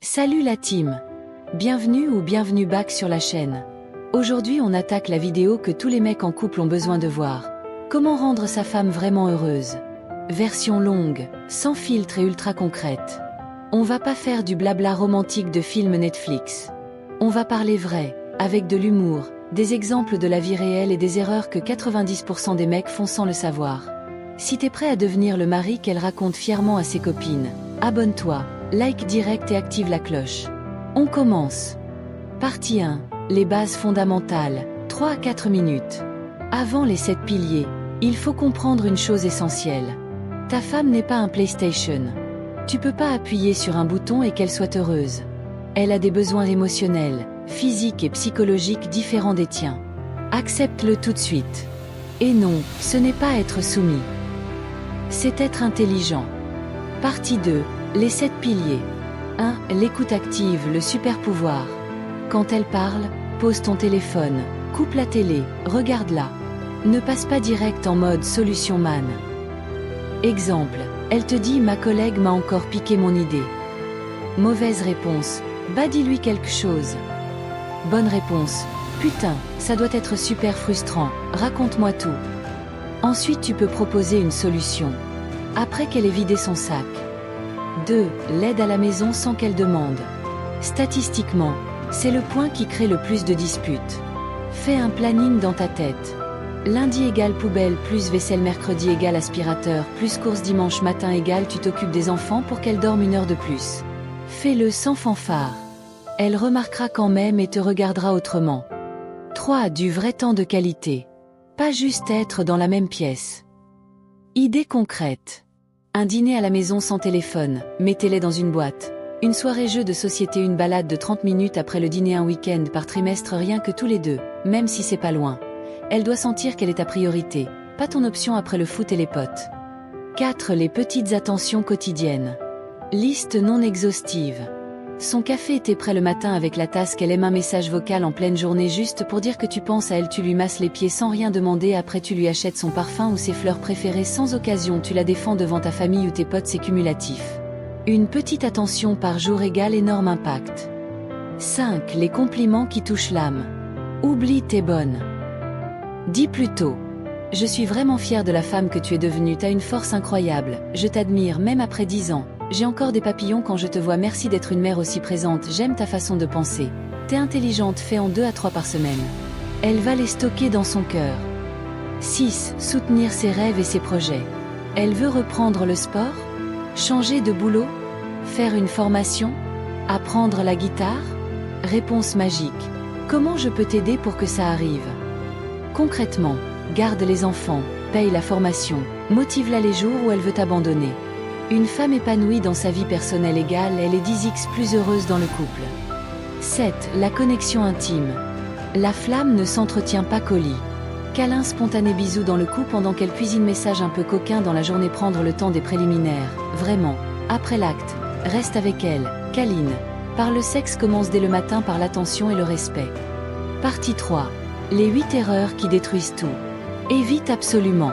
Salut la team! Bienvenue ou bienvenue back sur la chaîne. Aujourd'hui on attaque la vidéo que tous les mecs en couple ont besoin de voir. Comment rendre sa femme vraiment heureuse? Version longue, sans filtre et ultra concrète. On va pas faire du blabla romantique de film Netflix. On va parler vrai, avec de l'humour, des exemples de la vie réelle et des erreurs que 90% des mecs font sans le savoir. Si t'es prêt à devenir le mari qu'elle raconte fièrement à ses copines, abonne-toi, like direct et active la cloche. On commence. Partie 1. Les bases fondamentales, 3 à 4 minutes. Avant les 7 piliers, il faut comprendre une chose essentielle. Ta femme n'est pas un PlayStation. Tu peux pas appuyer sur un bouton et qu'elle soit heureuse. Elle a des besoins émotionnels, physiques et psychologiques différents des tiens. Accepte-le tout de suite. Et non, ce n'est pas être soumis. C'est être intelligent. Partie 2. Les 7 piliers. 1. L'écoute active, le super pouvoir. Quand elle parle, pose ton téléphone, coupe la télé, regarde-la. Ne passe pas direct en mode solution man. Exemple, elle te dit « Ma collègue m'a encore piqué mon idée ». Mauvaise réponse, bah dis-lui quelque chose. Bonne réponse, putain, ça doit être super frustrant, raconte-moi tout. Ensuite tu peux proposer une solution. Après qu'elle ait vidé son sac. 2. L'aide à la maison sans qu'elle demande. Statistiquement, c'est le point qui crée le plus de disputes. Fais un planning dans ta tête. Lundi égale poubelle plus vaisselle, mercredi égale aspirateur plus course, dimanche matin égale tu t'occupes des enfants pour qu'elle dorme 1 heure de plus. Fais-le sans fanfare. Elle remarquera quand même et te regardera autrement. 3. Du vrai temps de qualité. Pas juste être dans la même pièce. Idée concrète. Un dîner à la maison sans téléphone, mettez-les dans une boîte. Une soirée jeu de société, une balade de 30 minutes après le dîner, un week-end par trimestre, rien que tous les deux, même si c'est pas loin. Elle doit sentir qu'elle est ta priorité, pas ton option après le foot et les potes. 4. Les petites attentions quotidiennes. Liste non exhaustive. Son café était prêt le matin avec la tasse qu'elle aime, un message vocal en pleine journée juste pour dire que tu penses à elle, tu lui masses les pieds sans rien demander, après tu lui achètes son parfum ou ses fleurs préférées sans occasion, tu la défends devant ta famille ou tes potes, c'est cumulatif. Une petite attention par jour égale énorme impact. 5. Les compliments qui touchent l'âme. Oublie t'es bonne. Dis plutôt. Je suis vraiment fière de la femme que tu es devenue, t'as une force incroyable, je t'admire même après 10 ans. J'ai encore des papillons quand je te vois, merci d'être une mère aussi présente, j'aime ta façon de penser. T'es intelligente, fais en 2 à 3 par semaine. Elle va les stocker dans son cœur. 6. Soutenir ses rêves et ses projets. Elle veut reprendre le sport? Changer de boulot? Faire une formation? Apprendre la guitare? Réponse magique. Comment je peux t'aider pour que ça arrive? Concrètement, garde les enfants, paye la formation, motive-la les jours où elle veut abandonner. Une femme épanouie dans sa vie personnelle égale, elle est 10x plus heureuse dans le couple. 7. La connexion intime. La flamme ne s'entretient pas qu'au lit. Câlin spontané, bisous dans le cou pendant qu'elle cuisine, message un peu coquin dans la journée, prendre le temps des préliminaires, vraiment. Après l'acte, reste avec elle, câline. Par le sexe commence dès le matin par l'attention et le respect. Partie 3. Les 8 erreurs qui détruisent tout. Évite absolument.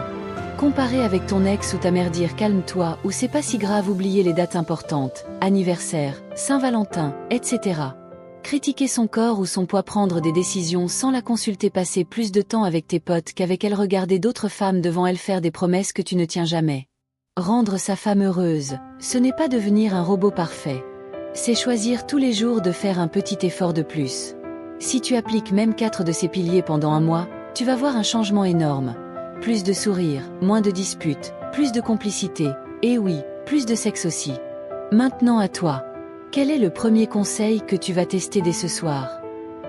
Comparer avec ton ex ou ta mère, dire calme-toi ou c'est pas si grave, oublier les dates importantes, anniversaire, Saint-Valentin, etc. Critiquer son corps ou son poids, prendre des décisions sans la consulter, passer plus de temps avec tes potes qu'avec elle, regarder d'autres femmes devant elle, faire des promesses que tu ne tiens jamais. Rendre sa femme heureuse, ce n'est pas devenir un robot parfait. C'est choisir tous les jours de faire un petit effort de plus. Si tu appliques même 4 de ces piliers pendant un mois, tu vas voir un changement énorme. Plus de sourires, moins de disputes, plus de complicité, et oui, plus de sexe aussi. Maintenant à toi. Quel est le premier conseil que tu vas tester dès ce soir?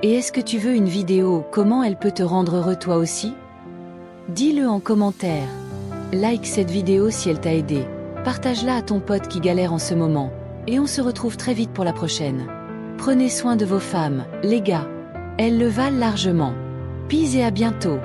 Et est-ce que tu veux une vidéo, comment elle peut te rendre heureux toi aussi? Dis-le en commentaire. Like cette vidéo si elle t'a aidé. Partage-la à ton pote qui galère en ce moment. Et on se retrouve très vite pour la prochaine. Prenez soin de vos femmes, les gars. Elles le valent largement. Peace et à bientôt.